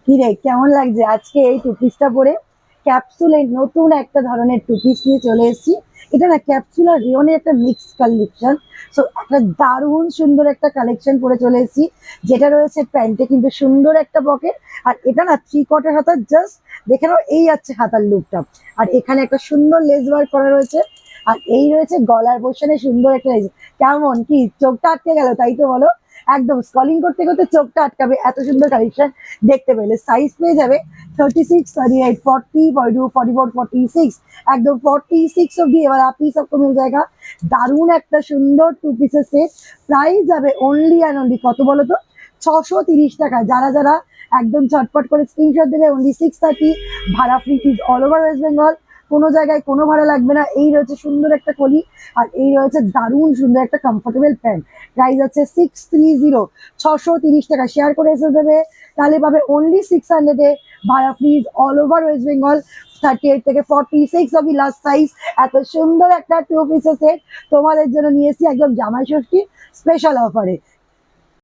কিরে কেমন লাগছে আজকে এই টু পিসটা পরে? ক্যাপসুলের নতুন একটা ধরনের টু পিস নিয়ে চলে এসেছি। এটা না ক্যাপসুল আর রেয়নের একটা মিক্স কালেকশন। সো একটা দারুণ সুন্দর একটা কালেকশন পরে চলে এসেছি, যেটা রয়েছে প্যান্টে কিন্তু সুন্দর একটা পকেট। আর এটা না থ্রি কোয়ার্টার হাতা, জাস্ট দেখে নাও এই আছে হাতার লুকটা। আর এখানে একটা সুন্দর লেস ওয়ার্ক করা রয়েছে। আর এই রয়েছে গলার পোর্শনে সুন্দর একটা লেস। কেমন কি চোখটা আটকে গেল, তাই তো বলো? একদম স্কলিং করতে করতে চোখটা আটকাবে, এত সুন্দর কালেকশন দেখতে পেলে। সাইজ পেয়ে যাবে 36, 38, 40, 42, 44, 46, একদম 46 অব্দি। এবার আপনি সবকো মিল জায়গা। দারুণ একটা সুন্দর টু পিসের সেট। প্রাইস যাবে অনলি অ্যান্ড অনলি কত বলো তো? 630 টাকা। যারা যারা একদম ঝটপট করে স্ক্রিনশট দেবে, অনলি 630। ভাড়া free, is all over West Bengal. কোনো জায়গায় কোনো ভাড়া লাগবে না। এই রয়েছে সুন্দর একটা কলি, আর এই রয়েছে দারুণ সুন্দর একটা কমফোর্টেবল প্যান্ট। প্রাইস আছে 630, 630 টাকা। শেয়ার করে এসে দেবে, তাহলে পাবে অনলি 600-এ। ভাড়া fridge all over West Bengal. 38 থেকে 46 অবধি লাস্ট সাইজ। এত সুন্দর একটা টু পিসের সেট তোমাদের জন্য নিয়ে এসেছি একদম জামাই ষষ্ঠী স্পেশাল অফারে।